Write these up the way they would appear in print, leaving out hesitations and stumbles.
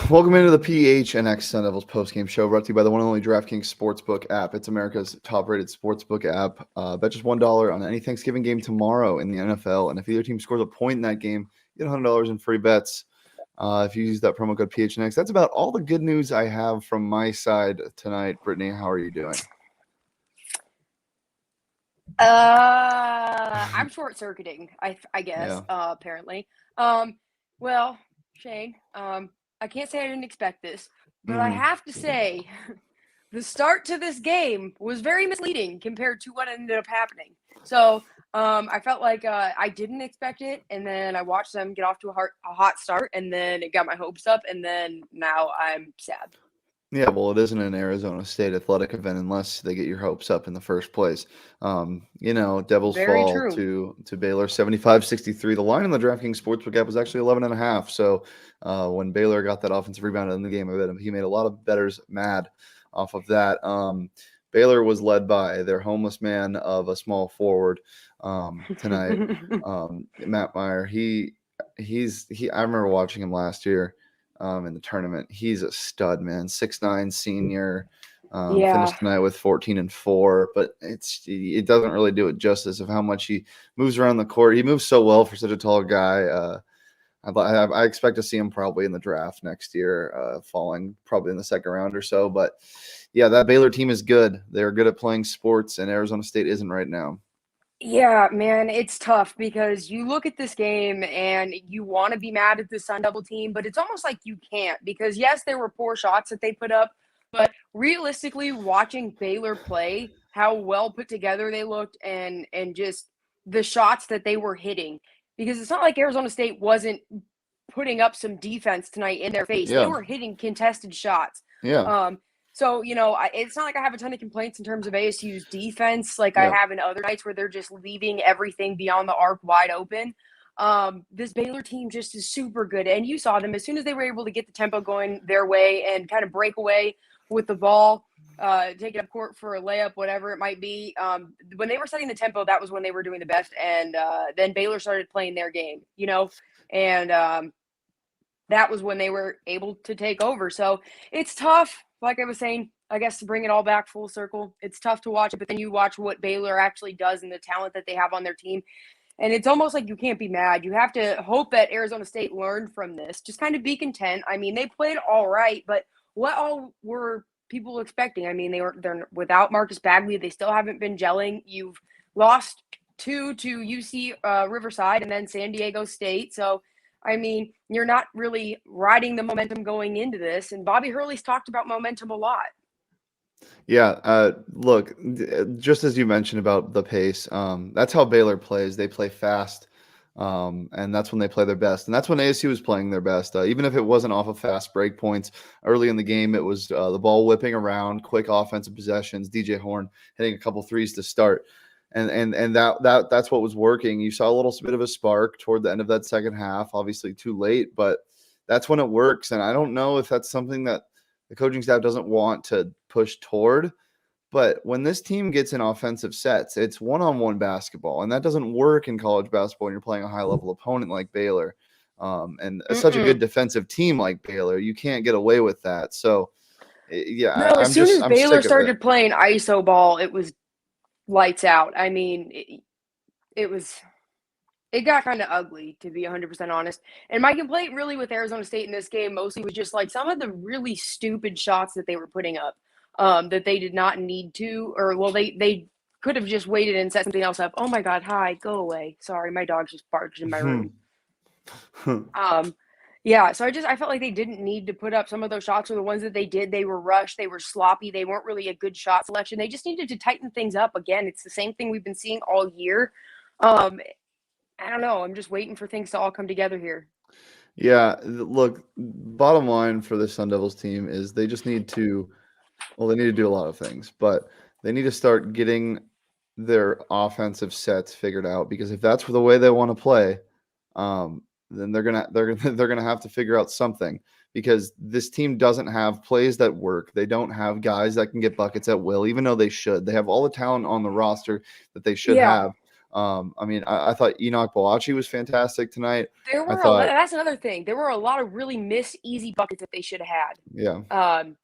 Welcome into the PHNX Sun Devils postgame show, brought to you by the one and only DraftKings Sportsbook app. It's America's top-rated sportsbook app. Bet just $1 on any Thanksgiving game tomorrow in the NFL, and if either team scores a point in that game, you get $100 in free bets if you use that promo code PHNX. That's about all the good news I have from my side tonight. Brittany, how are you doing? I'm short-circuiting, I guess, apparently. Well, Shane, I can't say I didn't expect this, but I have to say the start to this game was very misleading compared to what ended up happening. So I felt like I didn't expect it, and then I watched them get off to a hot start, and then it got my hopes up, and then now I'm sad. Yeah, well, it isn't an Arizona State athletic event unless they get your hopes up in the first place. Devils Very fall true. to Baylor 75-63. The line in the DraftKings Sportsbook app was actually 11.5. So when Baylor got that offensive rebound in the game, he made a lot of bettors mad off of that. Baylor was led by their homeless man of a small forward tonight, Matt Meyer. I remember watching him last year. In the tournament. He's a stud, man. 6'9" senior. Finished tonight with 14 and 4, but it doesn't really do it justice of how much he moves around the court. He moves so well for such a tall guy. I expect to see him probably in the draft next year, falling probably in the second round or so. But yeah, that Baylor team is good. They're good at playing sports, and Arizona State isn't right now. Yeah, man, it's tough because you look at this game and you want to be mad at the Sun Devil team, but it's almost like you can't because, yes, there were poor shots that they put up, but realistically, watching Baylor play, how well put together they looked and just the shots that they were hitting, because it's not like Arizona State wasn't putting up some defense tonight in their face. Yeah. They were hitting contested shots. Yeah. So, it's not like I have a ton of complaints in terms of ASU's defense like I have in other nights where they're just leaving everything beyond the arc wide open. This Baylor team just is super good. And you saw them as soon as they were able to get the tempo going their way and kind of break away with the ball, take it up court for a layup, whatever it might be. When they were setting the tempo, that was when they were doing the best. And then Baylor started playing their game, and that was when they were able to take over. So it's tough. Like I was saying, I guess to bring it all back full circle, it's tough to watch it, but then you watch what Baylor actually does and the talent that they have on their team. And it's almost like you can't be mad. You have to hope that Arizona State learned from this. Just kind of be content. I mean, they played all right, but what all were people expecting? I mean, they're without Marcus Bagley. They still haven't been gelling. You've lost 2 to UC Riverside and then San Diego State. So I mean, you're not really riding the momentum going into this. And Bobby Hurley's talked about momentum a lot. Yeah. Look, just as you mentioned about the pace, that's how Baylor plays. They play fast, and that's when they play their best. And that's when ASU was playing their best. Even if it wasn't off of fast break points early in the game, it was the ball whipping around, quick offensive possessions, DJ Horn hitting a couple threes to start. And that's what was working. You saw a little bit of a spark toward the end of that second half, obviously too late, but that's when it works. And I don't know if that's something that the coaching staff doesn't want to push toward, but when this team gets in offensive sets, it's one-on-one basketball, and that doesn't work in college basketball when you're playing a high-level opponent like Baylor. And such a good defensive team like Baylor, you can't get away with that. So, yeah. No, as soon as Baylor started playing ISO ball, it was lights out. I mean, it got kind of ugly, to be 100% honest. And my complaint really with Arizona State in this game mostly was just like some of the really stupid shots that they were putting up that they did not need to, or well, they could have just waited and set something else up. Oh my God, hi, go away. Sorry, my dog just barged in my room. Yeah, so I felt like they didn't need to put up some of those shots, or the ones that they did, they were rushed, they were sloppy, they weren't really a good shot selection. They just needed to tighten things up. Again, it's the same thing we've been seeing all year. Um, I don't know. I'm just waiting for things to all come together here. Yeah, look, bottom line for the Sun Devils team is they just need to, well, they need to do a lot of things, but they need to start getting their offensive sets figured out, because if that's the way they want to play, then they're gonna have to figure out something, because this team doesn't have plays that work. They don't have guys that can get buckets at will, even though they should. They have all the talent on the roster that they should Yeah. have. I mean, I thought Enoch Boachi was fantastic tonight. There I were thought, that's another thing. There were a lot of really missed easy buckets that they should have yeah, had.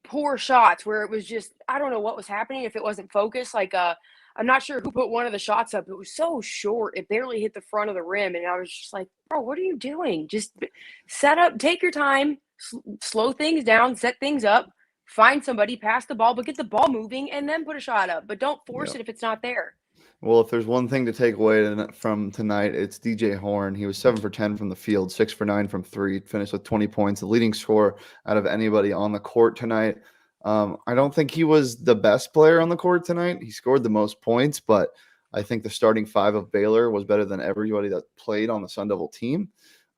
Poor shots where it was just I don't know what was happening if it wasn't focused. I'm not sure who put one of the shots up. It was so short, it barely hit the front of the rim, and I was just like, "Bro, what are you doing? Just set up, take your time, slow things down, set things up, find somebody, pass the ball, but get the ball moving, and then put a shot up. But don't yeah. force it if it's not there." Well, if there's one thing to take away from tonight, it's DJ Horn. He was 7 for 10 from the field, 6 for 9 from three, finished with 20 points, the leading scorer out of anybody on the court tonight. I don't think he was the best player on the court tonight. He scored the most points, but I think the starting five of Baylor was better than everybody that played on the Sun Devil team.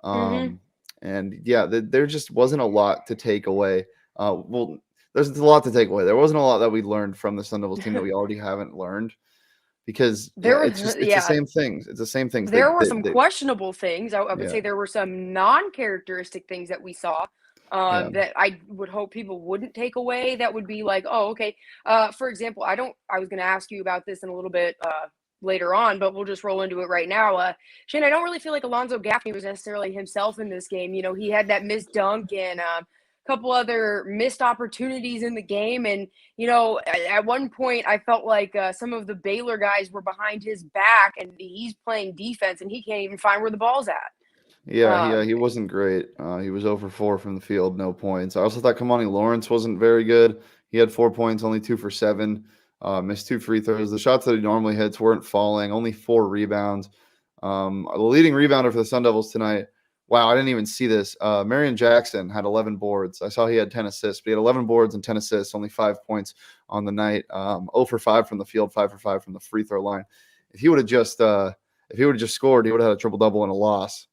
Mm-hmm. And yeah, there just wasn't a lot to take away. Well, there's a lot to take away. There wasn't a lot that we learned from the Sun Devils team that we already haven't learned. Because yeah, There was it's the yeah, same things. It's the same things. there were some questionable things. I would Yeah, say there were some non-characteristic things that we saw, yeah, that I would hope people wouldn't take away. That would be like, oh, okay. For example, I was going to ask you about this in a little bit later on, but we'll just roll into it right now. Shane, I don't really feel like Alonzo Gaffney was necessarily himself in this game. You know, he had that missed dunk and couple other missed opportunities in the game. And, you know, at one point I felt like some of the Baylor guys were behind his back and he's playing defense and he can't even find where the ball's at. yeah. He wasn't great. He was over 4 from the field, no points. I also thought Kamani Lawrence wasn't very good. He had 4 points, only 2 for 7. Missed 2 free throws. The shots that he normally hits weren't falling. Only 4 rebounds. The leading rebounder for the Sun Devils tonight. Wow, I didn't even see this. Marion Jackson had 11 boards. I saw he had 10 assists, but he had 11 boards and 10 assists, only 5 points on the night. 0 for 5 from the field, 5 for 5 from the free throw line. If he would have just scored, he would have had a triple double and a loss.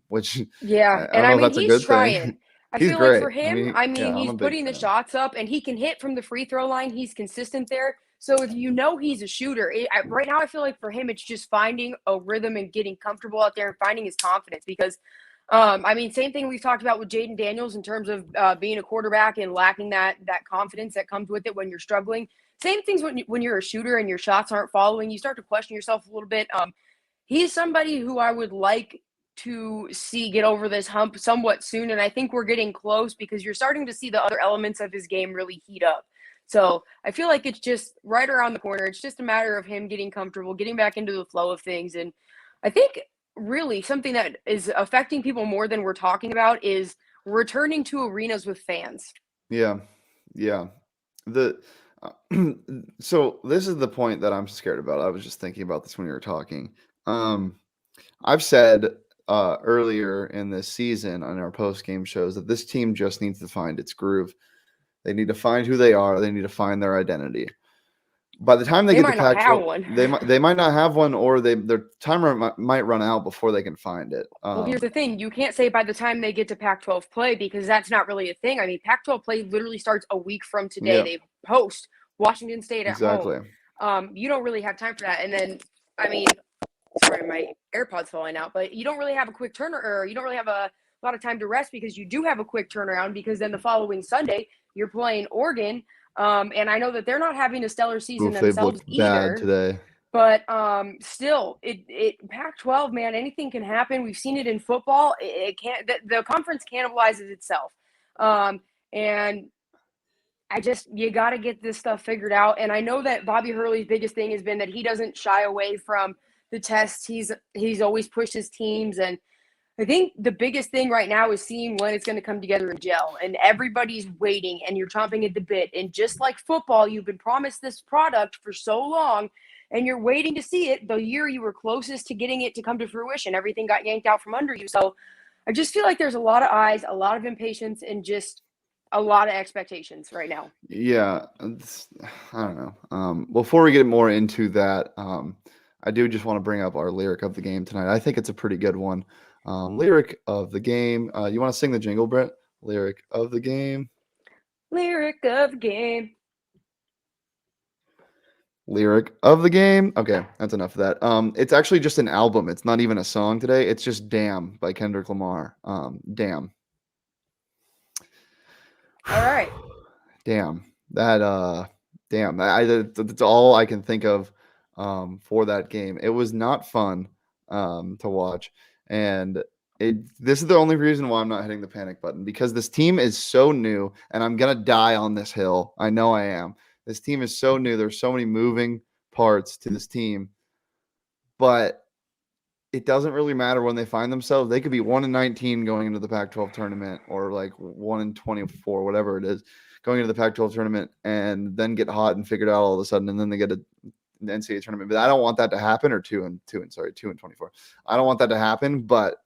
Which Yeah, I and don't I know if mean that's a he's good thing. trying. I He's feel like great. for him, Yeah, I'm he's a big putting the fan. shots up and he can hit from the free throw line. He's consistent there. So if you know he's a shooter, right now I feel like for him it's just finding a rhythm and getting comfortable out there and finding his confidence because same thing we've talked about with Jaden Daniels in terms of being a quarterback and lacking that confidence that comes with it when you're struggling. Same things when you're a shooter and your shots aren't following. You start to question yourself a little bit. He's somebody who I would like to see get over this hump somewhat soon, and I think we're getting close because you're starting to see the other elements of his game really heat up. So I feel like it's just right around the corner. It's just a matter of him getting comfortable, getting back into the flow of things. And I think really something that is affecting people more than we're talking about is returning to arenas with fans. Yeah, yeah. The so this is the point that I'm scared about. I was just thinking about this when you were talking. Um, I've said earlier in this season on our post game shows that this team just needs to find its groove. They need to find who they are. They need to find their identity. By the time they get to Might not have Pac-12, one. they might not have one, or their timer might run out before they can find it. Well, here's the thing. You can't say by the time they get to Pac-12 play because that's not really a thing. I mean, Pac-12 play literally starts a week from today. Yeah, They host Washington State at home. exactly. You don't really have time for that. And then, I mean, sorry, my AirPods falling out, but you don't really have a quick turnaround, or you don't really have a lot of time to rest because you do have a quick turnaround because then the following Sunday you're playing Oregon. And I know that they're not having a stellar season Oof, they've themselves looked bad either. today. But still, it Pac-12, man, anything can happen. We've seen it in football. It can't. The conference cannibalizes itself, and you got to get this stuff figured out. And I know that Bobby Hurley's biggest thing has been that he doesn't shy away from the tests. He's always pushed his teams, and I think the biggest thing right now is seeing when it's going to come together and gel. And everybody's waiting, and you're chomping at the bit. And just like football, you've been promised this product for so long, and you're waiting to see it. The year you were closest to getting it to come to fruition, everything got yanked out from under you. So I just feel like there's a lot of eyes, a lot of impatience, and just a lot of expectations right now. Yeah, I don't know. Before we get more into that, I do just want to bring up our lyric of the game tonight. I think it's a pretty good one. Lyric of the game. You want to sing the jingle, Brett? Lyric of the game. Lyric of the game. Lyric of the game. Okay, that's enough of that. It's actually just an album. It's not even a song today. It's just "Damn" by Kendrick Lamar. Damn. All right. Damn. Damn. That's all I can think of for that game. It was not fun to watch. And this is the only reason why I'm not hitting the panic button, because this team is so new and I'm going to die on this hill. I know I am. This team is so new. There's so many moving parts to this team, but it doesn't really matter when they find themselves. They could be 1-19 going into the Pac-12 tournament, or like 1-24, whatever it is, going into the Pac-12 tournament, and then get hot and figure it out all of a sudden, and then they get an NCAA tournament. But I don't want that to happen, or 2-24. I don't want that to happen, but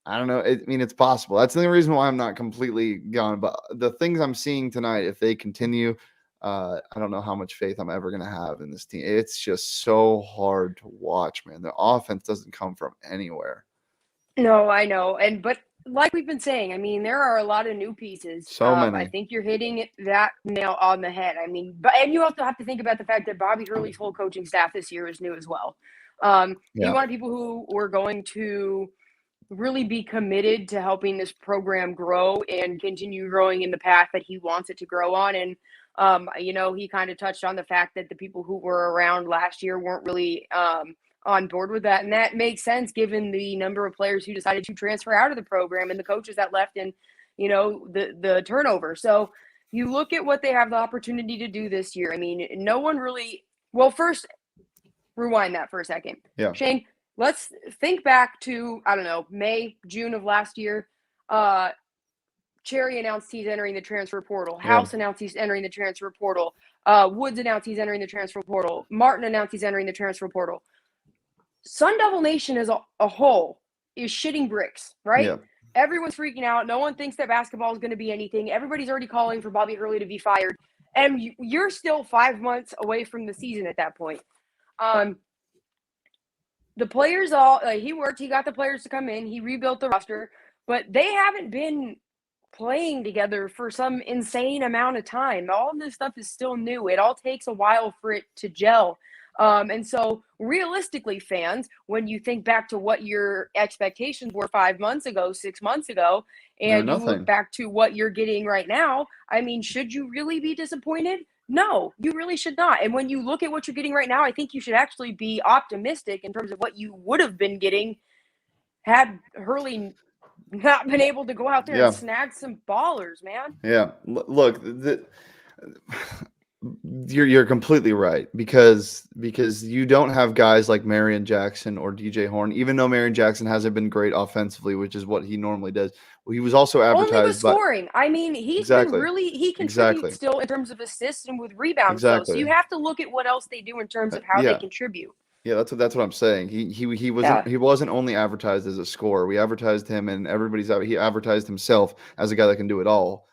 I don't know. I mean, it's possible. That's the only reason why I'm not completely gone. But the things I'm seeing tonight, if they continue, I don't know how much faith I'm ever going to have in this team. It's just so hard to watch, man. The offense doesn't come from anywhere. No, I know. But like we've been saying, I mean, there are a lot of new pieces. So many. I think you're hitting that nail on the head. I mean, and you also have to think about the fact that Bobby Hurley's whole coaching staff this year is new as well. You want people who were going to really be committed to helping this program grow and continue growing in the path that he wants it to grow on. And, he kind of touched on the fact that the people who were around last year weren't really on board with that. And that makes sense given the number of players who decided to transfer out of the program and the coaches that left and, the turnover. So you look at what they have the opportunity to do this year. I mean, no one really – well, first, rewind that for a second. Yeah. Shane, let's think back to, I don't know, May, June of last year. Cherry announced he's entering the transfer portal. House announced he's entering the transfer portal. Woods announced he's entering the transfer portal. Martin announced he's entering the transfer portal. Sun Devil Nation as a whole is shitting bricks, right? Yeah. Everyone's freaking out. No one thinks that basketball is going to be anything. Everybody's already calling for Bobby Hurley to be fired. And you're still 5 months away from the season at that point. The players he worked. He got the players to come in. He rebuilt the roster. But they haven't been playing together for some insane amount of time. All of this stuff is still new. It all takes a while for it to gel. And so realistically, fans, when you think back to what your expectations were 5 months ago, 6 months ago, and you look back to what you're getting right now, I mean, should you really be disappointed? No, you really should not. And when you look at what you're getting right now, I think you should actually be optimistic in terms of what you would have been getting had Hurley not been able to go out there and snag some ballers, man. Yeah. Look, you're completely right, because you don't have guys like Marion Jackson or DJ Horn, even though Marion Jackson hasn't been great offensively, which is what he normally does. Well, he was also advertised only with scoring. I mean, he's been he contributes still in terms of assists and with rebounds. So you have to look at what else they do in terms of how they contribute. Yeah, that's what I'm saying. He wasn't only advertised as a scorer. We advertised him, and he advertised himself as a guy that can do it all.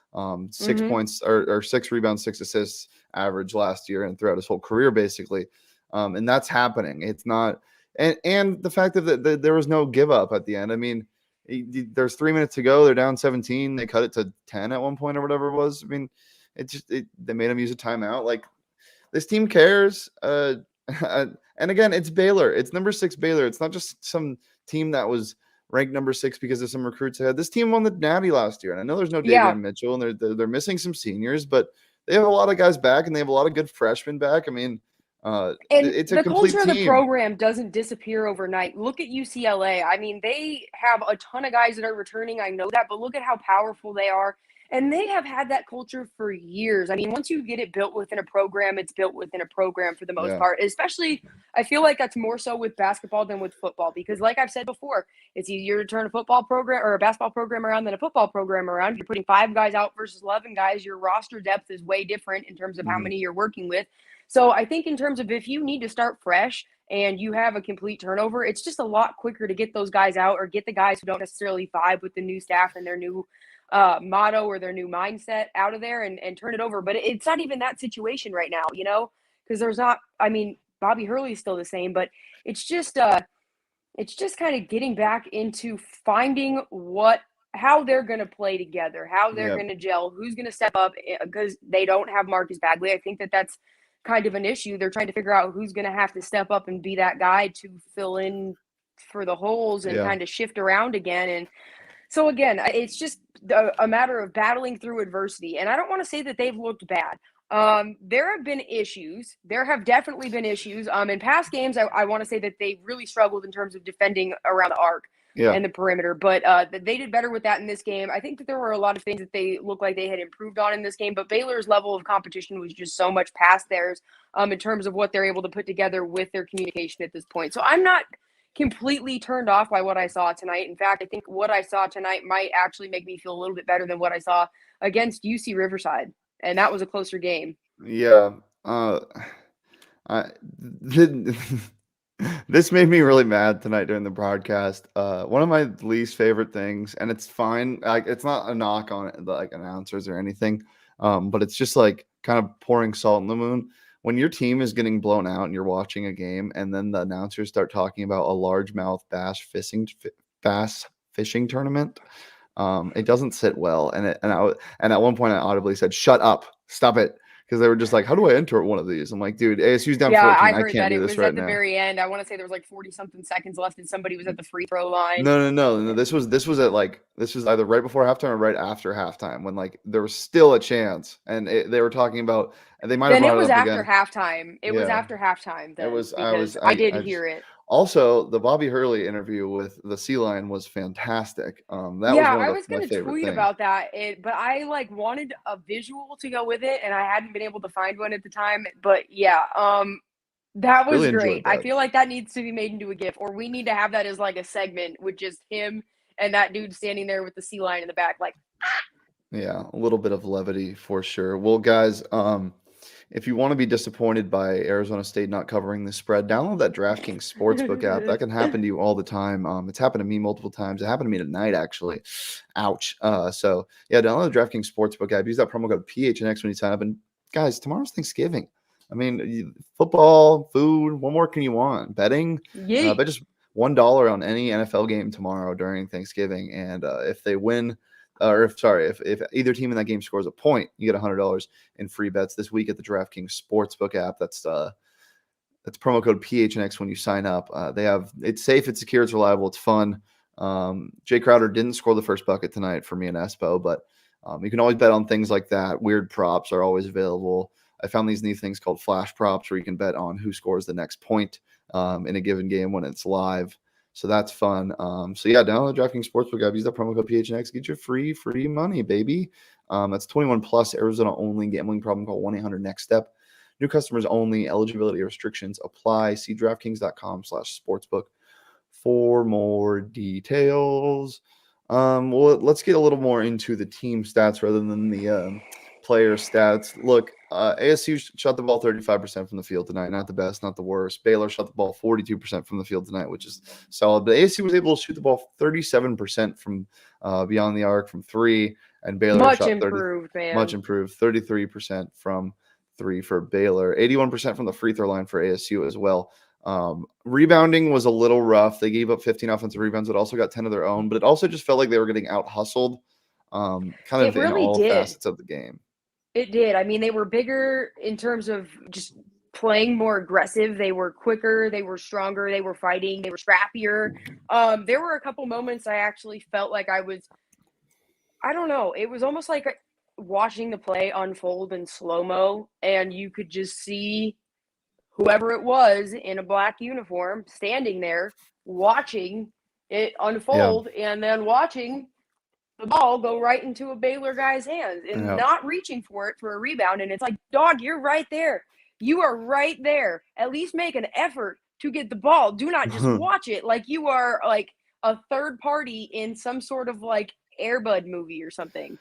6 points or 6 rebounds, 6 assists average last year and throughout his whole career, basically. And that's happening. It's not, and the fact that there was no give up at the end. I mean, there's 3 minutes to go. They're down 17. They cut it to 10 at one point or whatever it was. I mean, they made him use a timeout. Like, this team cares. And again, it's Baylor. It's number 6 Baylor. It's not just some team that was ranked number 6 because of some recruits ahead. This team won the Natty last year, and I know there's no Davion Mitchell, and they're missing some seniors, but they have a lot of guys back, and they have a lot of good freshmen back. I mean, it's a complete culture of the team. program doesn't disappear overnight. Look at UCLA. I mean, they have a ton of guys that are returning. I know that, but look at how powerful they are. And they have had that culture for years. I mean, once you get it built within a program, it's built within a program for the most part. Especially, I feel like that's more so with basketball than with football because, like I've said before, it's easier to turn a football program or a basketball program around than a football program around. You're putting 5 guys out versus 11 guys. Your roster depth is way different in terms of how many you're working with. So I think in terms of if you need to start fresh and you have a complete turnover, it's just a lot quicker to get those guys out or get the guys who don't necessarily vibe with the new staff and their new motto or their new mindset out of there and turn it over. But it's not even that situation right now, because there's not, I mean, Bobby Hurley's still the same, but it's just kind of getting back into finding how they're going to play together, how they're going to gel, who's going to step up because they don't have Marcus Bagley. I think that's kind of an issue. They're trying to figure out who's going to have to step up and be that guy to fill in for the holes and kind of shift around again. And so again, it's just a matter of battling through adversity. And I don't want to say that they've looked bad. There have been issues. There have definitely been issues. In past games, I want to say that they really struggled in terms of defending around the arc and the perimeter. But they did better with that in this game. I think that there were a lot of things that they looked like they had improved on in this game. But Baylor's level of competition was just so much past theirs in terms of what they're able to put together with their communication at this point. So I'm not completely turned off by what I saw tonight. In fact, I think what I saw tonight might actually make me feel a little bit better than what I saw against UC Riverside. And that was a closer game. Yeah. This made me really mad tonight during the broadcast. One of my least favorite things, and it's fine. Like, it's not a knock on it, like announcers or anything. But it's just like kind of pouring salt in the wound. When your team is getting blown out and you're watching a game, and then the announcers start talking about a largemouth bass fishing tournament, it doesn't sit well. And at one point I audibly said, "Shut up, stop it," because they were just like, "How do I enter one of these?" I'm like, "Dude, ASU's down 14. I I heard can't that do it this was right at the now." very end. I want to say there was like 40-something seconds left, and somebody was at the free throw line. No. This was either right before halftime or right after halftime when like there was still a chance, and they were talking about, and they might have Then it brought it was up after again. halftime. It was after halftime It then was. because I did I hear just, it. also, the Bobby Hurley interview with the Sea Lion was fantastic. That was Yeah, one I of was my gonna favorite tweet things. about that, but I like wanted a visual to go with it, and I hadn't been able to find one at the time. But yeah, that was Really great. enjoyed I that. feel like that needs to be made into a GIF, or we need to have that as like a segment with just him and that dude standing there with the sea lion in the back, like. Yeah, a little bit of levity for sure. Well, guys, if you want to be disappointed by Arizona State not covering the spread, download that DraftKings Sportsbook app. That can happen to you all the time. It's happened to me multiple times. It happened to me tonight, actually. Ouch. So, yeah, download the DraftKings Sportsbook app. Use that promo code PHNX when you sign up. And, guys, tomorrow's Thanksgiving. I mean, football, food, what more can you want? Betting? Bet just $1 on any NFL game tomorrow during Thanksgiving. And if they win – or if either team in that game scores a point, you get $100 in free bets this week at the DraftKings Sportsbook app. That's promo code PHNX when you sign up. It's safe, it's secure, it's reliable, it's fun. Jay Crowder didn't score the first bucket tonight for me and Espo, but you can always bet on things like that. Weird props are always available. I found these new things called flash props where you can bet on who scores the next point in a given game when it's live. So that's fun. So yeah, download the DraftKings Sportsbook app. Use that promo code PHNX. Get your free money, baby. That's 21 plus, Arizona only. Gambling problem? Call 1-800-NEXT-STEP. New customers only. Eligibility restrictions apply. See DraftKings.com/sportsbook for more details. Well, let's get a little more into the team stats rather than the player stats. Look, ASU shot the ball 35% from the field tonight. Not the best, not the worst. Baylor shot the ball 42% from the field tonight, which is solid. But ASU was able to shoot the ball 37% from beyond the arc from three, and Baylor Much shot improved, man. much improved, 33% from three for Baylor, 81% from the free throw line for ASU as well. Rebounding was a little rough. They gave up 15 offensive rebounds, but also got 10 of their own. But it also just felt like they were getting out hustled, kind of in all facets of the game. It did. I mean, they were bigger in terms of just playing more aggressive. They were quicker. They were stronger. They were fighting. They were scrappier. There were a couple moments I actually felt like I don't know. It was almost like watching the play unfold in slow-mo, and you could just see whoever it was in a black uniform standing there watching it unfold and then watching the ball go right into a Baylor guy's hands and not reaching for it for a rebound. And it's like, dog, you're right there. You are right there. At least make an effort to get the ball. Do not just watch it like you are like a third party in some sort of like Air Bud movie or something.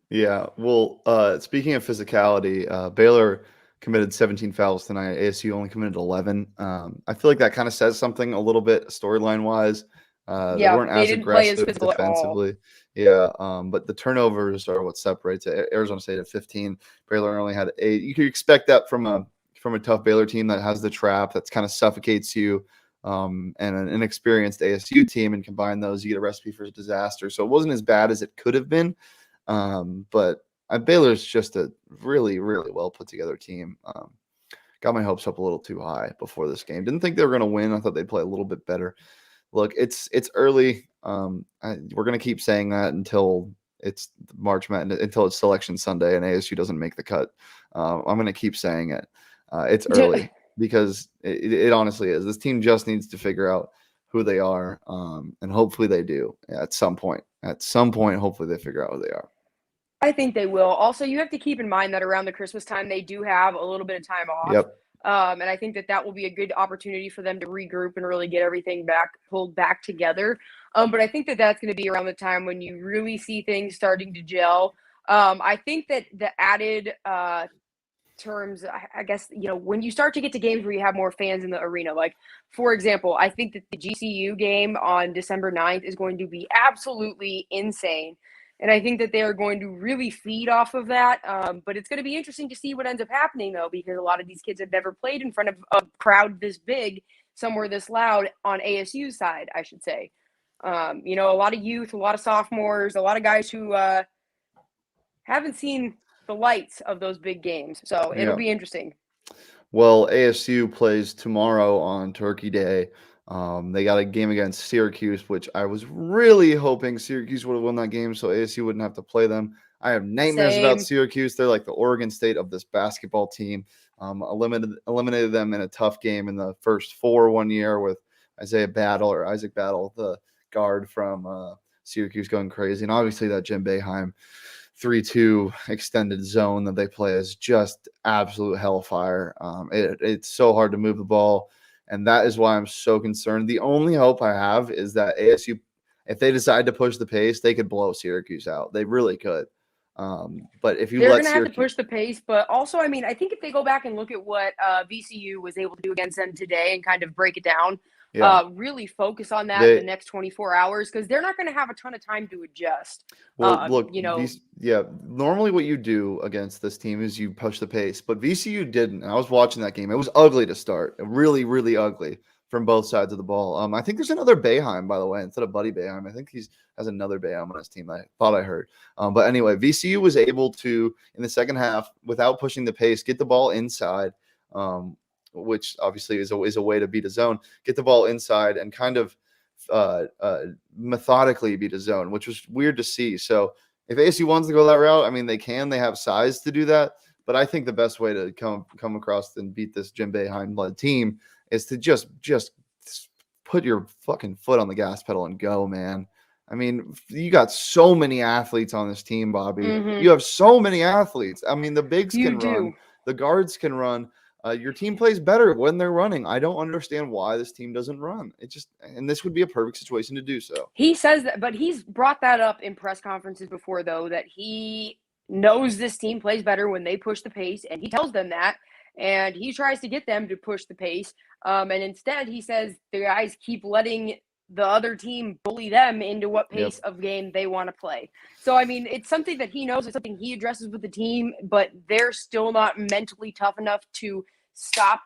Yeah. Well, speaking of physicality, Baylor committed 17 fouls tonight. ASU only committed 11. I feel like that kind of says something a little bit storyline wise. They weren't they as didn't play as aggressive physical defensively. Yeah. But the turnovers are what separates it. Arizona State at 15. Baylor only had 8. You could expect that from a tough Baylor team that has the trap that kind of suffocates you. And an inexperienced ASU team, and combine those, you get a recipe for disaster. So it wasn't as bad as it could have been. But Baylor's just a really, really well put together team. Got my hopes up a little too high before this game. Didn't think they were going to win. I thought they'd play a little bit better. Look, it's early. We're going to keep saying that until it's March Madness, until it's Selection Sunday and ASU doesn't make the cut. I'm going to keep saying it. It's early because it honestly is. This team just needs to figure out who they are, and hopefully they do at some point. At some point, hopefully they figure out who they are. I think they will. Also, you have to keep in mind that around the Christmas time, they do have a little bit of time off. Yep. And I think that will be a good opportunity for them to regroup and really get everything pulled back together. But I think that that's going to be around the time when you really see things starting to gel. I think that the added terms, I guess, when you start to get to games where you have more fans in the arena, like, for example, I think that the GCU game on December 9th is going to be absolutely insane. And I think that they are going to really feed off of that. But it's going to be interesting to see what ends up happening, though, because a lot of these kids have never played in front of a crowd this big, somewhere this loud on ASU's side, I should say. A lot of youth, a lot of sophomores, a lot of guys who haven't seen the lights of those big games. So it'll be interesting. Well, ASU plays tomorrow on Turkey Day. They got a game against Syracuse, which I was really hoping Syracuse would have won that game so ASU wouldn't have to play them. I have nightmares about Syracuse. They're like the Oregon State of this basketball team. Eliminated them in a tough game in the first 4 one year with Isaac Battle, the guard from Syracuse, going crazy. And obviously that Jim Boeheim 3-2 extended zone that they play is just absolute hellfire. It's so hard to move the ball. And that is why I'm so concerned. The only hope I have is that ASU, if they decide to push the pace, they could blow Syracuse out. They really could. But if you they're going to have to push the pace. But also, I mean, I think if they go back and look at what VCU was able to do against them today and kind of break it down, really focus on that the next 24 hours, because they're not going to have a ton of time to adjust. Well, look, normally what you do against this team is you push the pace, but VCU didn't. And I was watching that game. It was ugly to start, really, really ugly from both sides of the ball. I think there's another Boeheim, by the way, instead of Buddy Boeheim. I think he has another Boeheim on his team. I thought I heard. But anyway, VCU was able to, in the second half, without pushing the pace, get the ball inside, which obviously is a way to beat a zone, get the ball inside and kind of methodically beat a zone, which was weird to see. So if ASU wants to go that route, I mean, they have size to do that. But I think the best way to come across and beat this Jim Boeheim-led team is to just put your fucking foot on the gas pedal and go, man. I mean, you got so many athletes on this team, Bobby. Mm-hmm. You have so many athletes. I mean, the bigs can run. The guards can run. Your team plays better when they're running. I don't understand why this team doesn't run. And this would be a perfect situation to do so. He says that, but he's brought that up in press conferences before, though, that he knows this team plays better when they push the pace, and he tells them that, and he tries to get them to push the pace. And instead, he says the guys keep letting the other team bully them into what pace of game they want to play. So, I mean, it's something that he knows. It's something he addresses with the team, but they're still not mentally tough enough to stop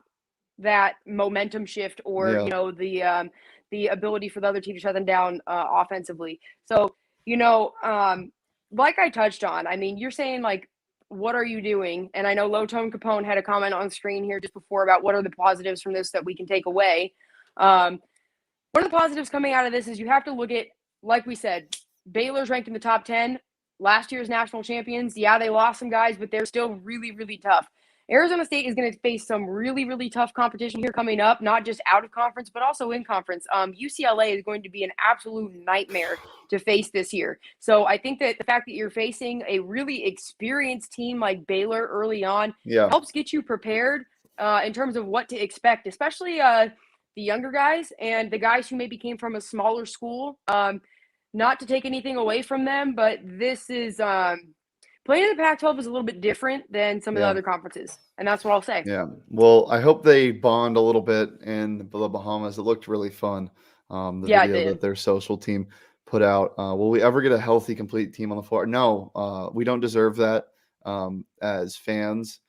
that momentum shift or, the ability for the other team to shut them down offensively. So, like I touched on, I mean, you're saying, like, what are you doing? And I know Low Tone Capone had a comment on screen here just before about what are the positives from this that we can take away. One of the positives coming out of this is you have to look at, like we said, Baylor's ranked in the top 10. Last year's national champions. Yeah, they lost some guys, but they're still really, really tough. Arizona State is going to face some really, really tough competition here coming up, not just out of conference, but also in conference. UCLA is going to be an absolute nightmare to face this year. So I think that the fact that you're facing a really experienced team like Baylor early on helps get you prepared in terms of what to expect, especially the younger guys and the guys who maybe came from a smaller school. Not to take anything away from them, but this is playing in the Pac-12 is a little bit different than some of the other conferences, and that's what I'll say. Yeah. Well, I hope they bond a little bit in the Bahamas. It looked really fun. The video that their social team put out. Will we ever get a healthy, complete team on the floor? No, we don't deserve that as fans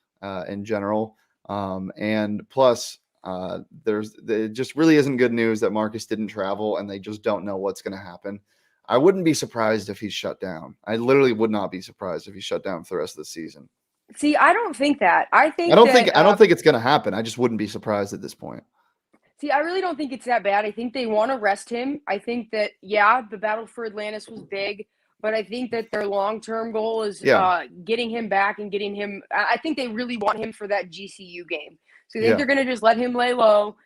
in general. And plus, it just really isn't good news that Marcus didn't travel, and they just don't know what's going to happen. I wouldn't be surprised if he's shut down. I literally would not be surprised if he's shut down for the rest of the season. See, I don't think that. I don't think it's going to happen. I just wouldn't be surprised at this point. See, I really don't think it's that bad. I think they want to rest him. I think that, the battle for Atlantis was big, but I think that their long-term goal is getting him back and getting him – I think they really want him for that GCU game. So I think they're going to just let him lay low,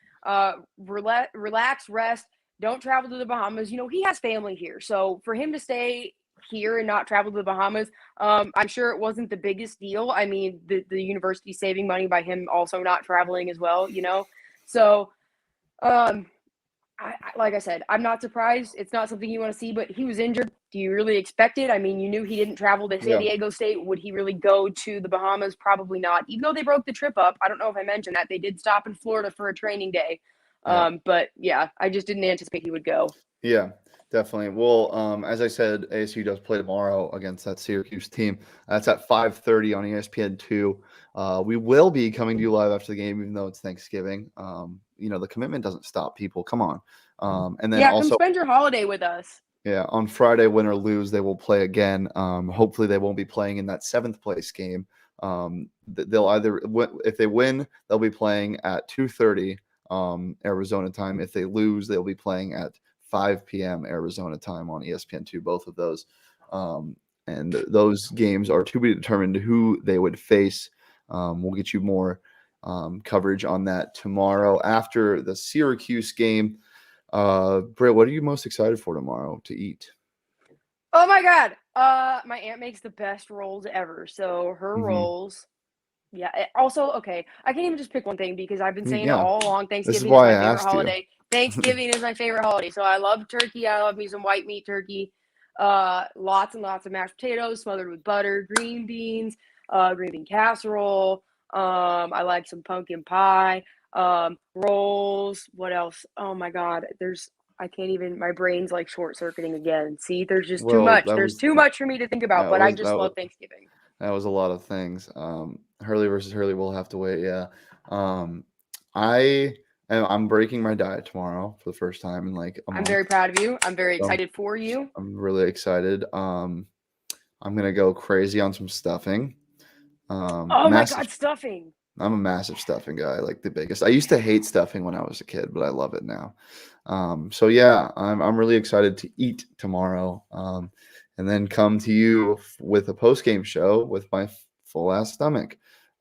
relax, rest, don't travel to the Bahamas. He has family here. So for him to stay here and not travel to the Bahamas, I'm sure it wasn't the biggest deal. I mean, the university's saving money by him also not traveling as well, So like I said, I'm not surprised. It's not something you want to see, but he was injured. Do you really expect it? I mean, you knew he didn't travel to San Diego State. Would he really go to the Bahamas? Probably not. Even though they broke the trip up, I don't know if I mentioned that. They did stop in Florida for a training day. But I just didn't anticipate he would go. Yeah, definitely. Well, as I said, ASU does play tomorrow against that Syracuse team. That's at 5:30 on ESPN2. We will be coming to you live after the game, even though it's Thanksgiving. The commitment doesn't stop people. Come on. And then also come spend your holiday with us. Yeah, on Friday, win or lose, they will play again. Hopefully, they won't be playing in that 7th place game. They'll either, if they win, they'll be playing at 2:30 Arizona time. If they lose, they'll be playing at 5 p.m. Arizona time on ESPN2, both of those. And those games are to be determined who they would face. We'll get you more coverage on that tomorrow after the Syracuse game. Britt, what are you most excited for tomorrow to eat? Oh my God. My aunt makes the best rolls ever. So her rolls. Yeah. Also, okay. I can't even just pick one thing because I've been saying it all along. Thanksgiving is my favorite holiday. Thanksgiving is my favorite holiday. So I love turkey. I love me some white meat turkey. Lots and lots of mashed potatoes smothered with butter, green beans, green bean casserole. I like some pumpkin pie. Rolls. What else? Oh my God. I can't even, my brain's like short circuiting again. See, there's just too much. There's too much for me to think about, but I just love Thanksgiving. That was a lot of things. Hurley versus Hurley, we'll have to wait. Yeah. I'm breaking my diet tomorrow for the first time in like a month. I'm very proud of you. I'm very excited for you. I'm really excited. I'm going to go crazy on some stuffing. Oh my God, stuffing. I'm a massive stuffing guy, like the biggest. I used to hate stuffing when I was a kid, but I love it now. So yeah, I'm really excited to eat tomorrow, and then come to you with a post-game show with my full ass stomach.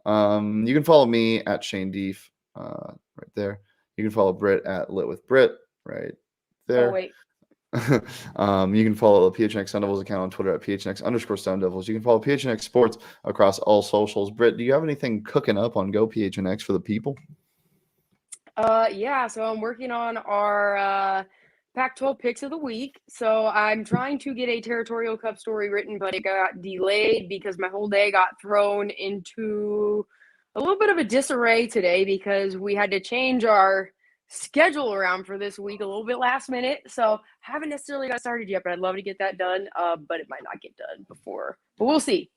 You can follow me at Shane Deef, right there. You can follow Britt at Lit with Britt, right there. Oh wait. You can follow the PHNX Sun Devils account on Twitter at PHNX_Sun Devils. You can follow PHNX Sports across all socials. Britt, do you have anything cooking up on Go PHNX for the people? Yeah, so I'm working on our Pac-12 picks of the week. So I'm trying to get a Territorial Cup story written, but it got delayed because my whole day got thrown into a little bit of a disarray today because we had to change our schedule around for this week a little bit last minute. So haven't necessarily got started yet, but I'd love to get that done. But it might not get done before, but we'll see.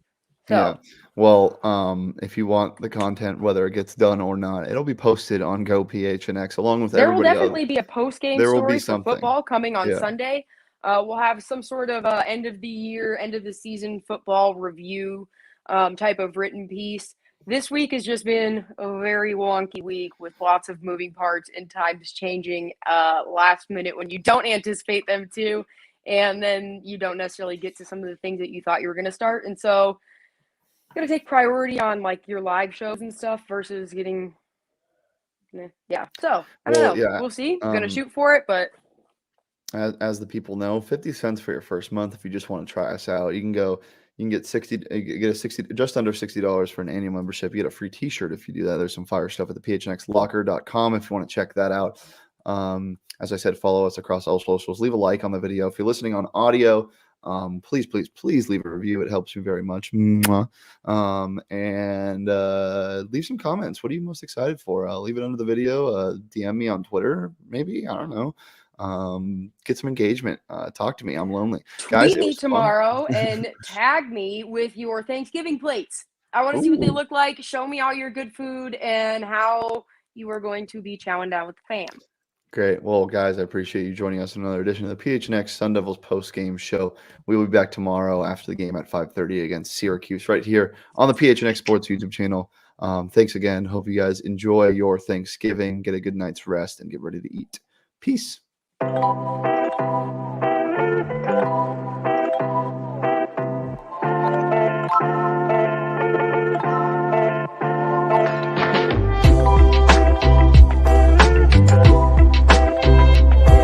So. Yeah. Well, if you want the content, whether it gets done or not, it'll be posted on Go PHNX along with everybody else. There will definitely be a post-game story for football coming on Sunday. We'll have some sort of end of the year, end of the season football review type of written piece. This week has just been a very wonky week with lots of moving parts and times changing last minute when you don't anticipate them to, and then you don't necessarily get to some of the things that you thought you were going to start. And so gotta take priority on like your live shows and stuff versus getting. Yeah. So I don't know. Yeah. We'll see. Gonna shoot for it, but. As the people know, 50 cents for your first month. If you just want to try us out, you can get 60, get a 60, just under $60 for an annual membership. You get a free t-shirt if you do that. There's some fire stuff at the phnxlocker.com if you want to check that out. As I said, follow us across all socials. Leave a like on the video. If you're listening on audio, please leave a review. It helps me very much. And leave some comments. What are you most excited for? Leave it under the video. DM me on Twitter, maybe. I don't know. Get some engagement. Talk to me. I'm lonely. Tweet me tomorrow and tag me with your Thanksgiving plates. I want to see what they look like. Show me all your good food and how you are going to be chowing down with the fam. Great. Well, guys, I appreciate you joining us in another edition of the PHNX Sun Devils post-game show. We will be back tomorrow after the game at 5:30 against Syracuse right here on the PHNX Sports YouTube channel. Thanks again. Hope you guys enjoy your Thanksgiving, get a good night's rest, and get ready to eat. Peace.